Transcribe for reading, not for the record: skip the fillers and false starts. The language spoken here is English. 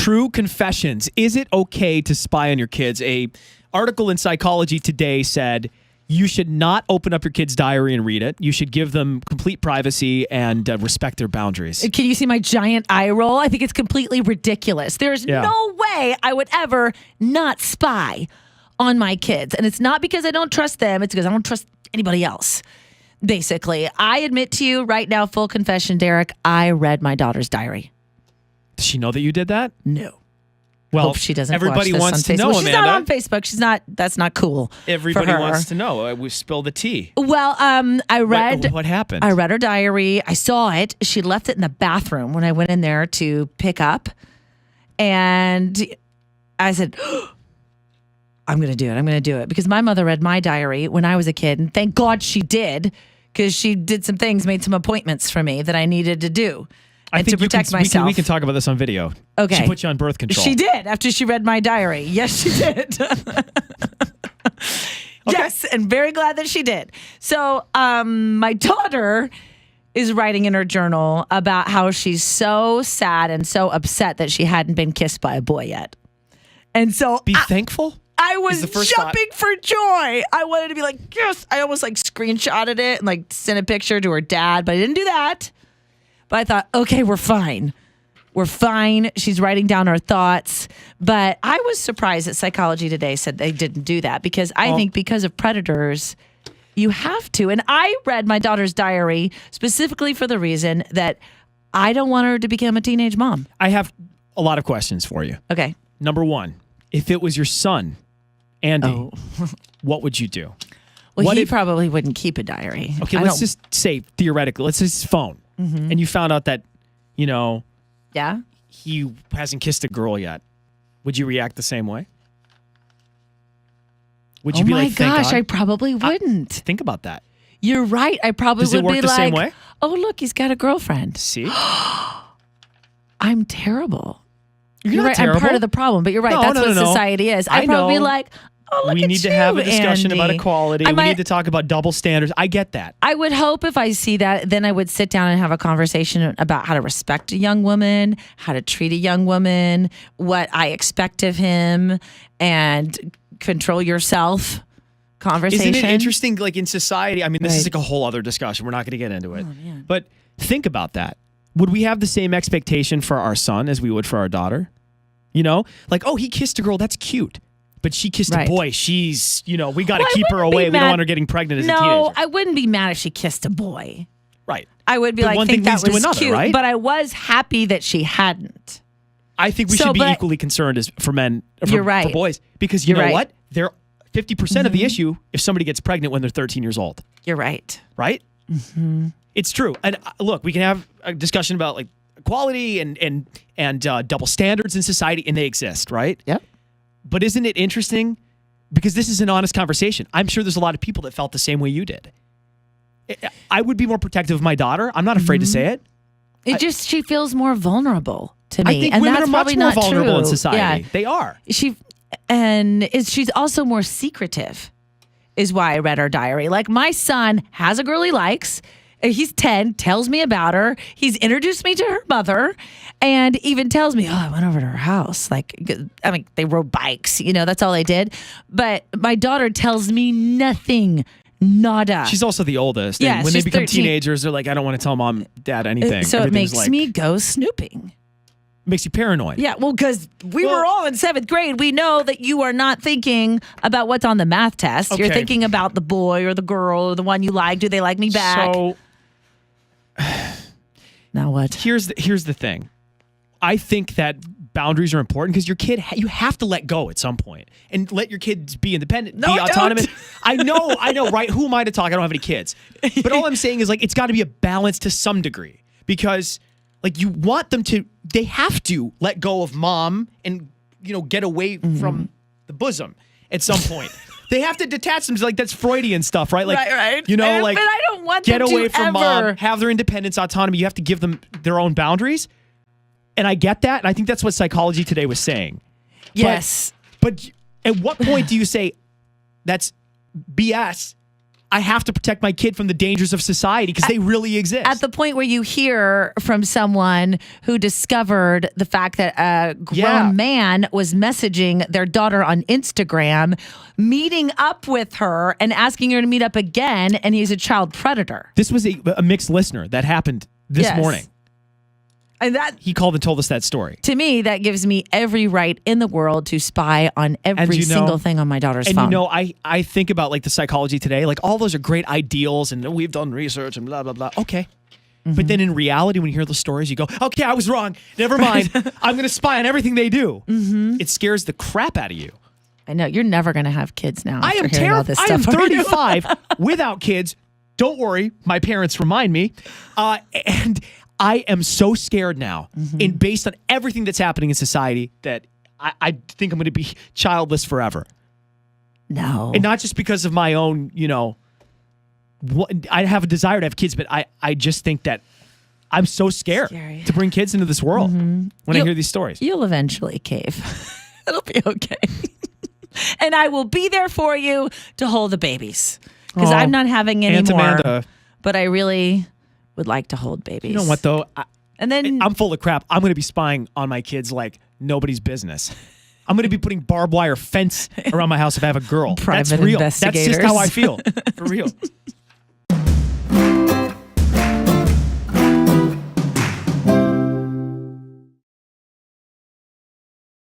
True confessions. Is it okay to spy on your kids? A article in Psychology Today said you should not open up your kid's diary and read it. You should give them complete privacy and respect their boundaries. Can you see my giant eye roll? I think it's completely ridiculous. There's no way I would ever not spy on my kids. And it's not because I don't trust them. It's because I don't trust anybody else. Basically, I admit to you right now, full confession, Derek, I read my daughter's diary. Does she know that you did that? No. Well, hope she doesn't everybody watch this wants on to Facebook. know, She's Amanda. not on Facebook. She's not. That's not cool. Everybody for her. wants to know. We spilled the tea. Well, I read. What happened? I read her diary. I saw it. She left it in the bathroom when I went in there to pick up, and I said, "I'm going to do it. I'm going to do it," because my mother read my diary when I was a kid, and thank God she did, because she did some things, made some appointments for me that I needed to do. I and think to protect myself. We can talk about this on video. Okay. She put you on birth control. She did after she read my diary. Yes, she did. Yes, and very glad that she did. So my daughter is writing in her journal about how she's so sad and so upset that she hadn't been kissed by a boy yet. And so Be thankful? I was the first jumping for joy. I wanted to be like, yes. I almost like screenshotted it and like sent a picture to her dad, but I didn't do that. But I thought, okay, we're fine. We're fine. She's writing down her thoughts. But I was surprised that Psychology Today said they didn't do that because I think because of predators, you have to. And I read my daughter's diary specifically for the reason that I don't want her to become a teenage mom. I have a lot of questions for you. Okay. Number one, if it was your son, Andy, what would you do? Well, What he if- probably wouldn't keep a diary. Okay, let's just say theoretically, let's say his phone. And you found out that, Yeah? he hasn't kissed a girl yet. Would you react the same way? Would you Oh be my like, thank gosh, God? I probably wouldn't. Think about that. You're right. I probably Does it would work be the like, same way? oh, look, he's got a girlfriend. See? I'm terrible. You're not right. terrible. I'm part of the problem, but you're right. No, That's no, what no. society is. I I'd probably be know. like, oh, look We at need to you, have a discussion about Andy. equality. I We might- need to talk about double standards. I get that. I would hope if I see that, then I would sit down and have a conversation about how to respect a young woman, how to treat a young woman, what I expect of him, and control yourself conversation. Isn't it interesting, like in society? I mean, this is Right. like a whole other discussion. We're not going to get into it. But think about that. Would we have the same expectation for our son as we would for our daughter? Like, oh, he kissed a girl. That's cute. But she kissed Right. a boy. She's, we got to Well, I keep her wouldn't be away. We don't mad- want her getting pregnant as a No, teenager. I wouldn't be mad if she kissed a boy. Right. I would be But like, one think thing that leads to was another, cute, right? but I was happy that she hadn't. I think we So, should be but- equally concerned as for men, You're right. for boys. Because you You're know right. what? They're 50% of the issue if somebody gets pregnant when they're 13 years old. You're right. Right? It's true. And look, we can have a discussion about like equality and double standards in society, and they exist, right? Yep. But isn't it interesting? Because this is an honest conversation. I'm sure there's a lot of people that felt the same way you did. I would be more protective of my daughter. I'm not afraid to say it. She feels more vulnerable to me. I think and women that's are much probably more not vulnerable true. in society. Yeah. They are. She's also more secretive, is why I read her diary. Like, my son has a girl he likes. He's 10, tells me about her. He's introduced me to her mother and even tells me, oh, I went over to her house. They rode bikes, that's all they did. But my daughter tells me nothing. Nada. She's also the oldest. Yeah, And when they she's become 13. teenagers, they're like, I don't want to tell mom, dad anything. So it Everything's makes me go snooping. makes you paranoid. Yeah, well, because we were all in 7th grade. We know that you are not thinking about what's on the math test. You're Okay. thinking about the boy or the girl or the one you like. Do they like me back? So Now what? here's the thing. I think that boundaries are important because your kid, you have to let go at some point and let your kids be independent, No, be don't. autonomous. I know, right? Who am I to talk? I don't have any kids. But all I'm saying is like, it's got to be a balance to some degree because like you want them to, they have to let go of mom and, get away from the bosom at some point. They have to detach themselves. Like that's Freudian stuff, right? Like, Right. But I don't want get them away to from ever. mom, have their independence, autonomy. You have to give them their own boundaries. And I get that. And I think that's what Psychology Today was saying. Yes. But at what point do you say, that's BS? I have to protect my kid from the dangers of society because they really exist. At the point where you hear from someone who discovered the fact that a grown man was messaging their daughter on Instagram, meeting up with her and asking her to meet up again, and he's a child predator. This was a mixed listener that happened this morning. And that, he called and told us that story. To me, that gives me every right in the world to spy on every single thing on my daughter's phone. And I think about like the psychology today, like all those are great ideals and we've done research and blah, blah, blah. Okay. But then in reality, when you hear those stories, you go, okay, I was wrong. Never mind. I'm going to spy on everything they do. It scares the crap out of you. I know. You're never going to have kids now. I am terrified. I am 35 without kids. Don't worry. My parents remind me. And I am so scared now, and based on everything that's happening in society, that I think I'm going to be childless forever. No. And not just because of my own, I have a desire to have kids, but I just think that I'm so scared to bring kids into this world when I hear these stories. You'll eventually cave. It'll be okay. And I will be there for you to hold the babies. Because I'm not having any more. Amanda. But I really would like to hold babies. You know what, though? I'm full of crap. I'm going to be spying on my kids like nobody's business. I'm going to be putting barbed wire fence around my house if I have a girl. Private That's real. investigators. That's just how I feel. For real.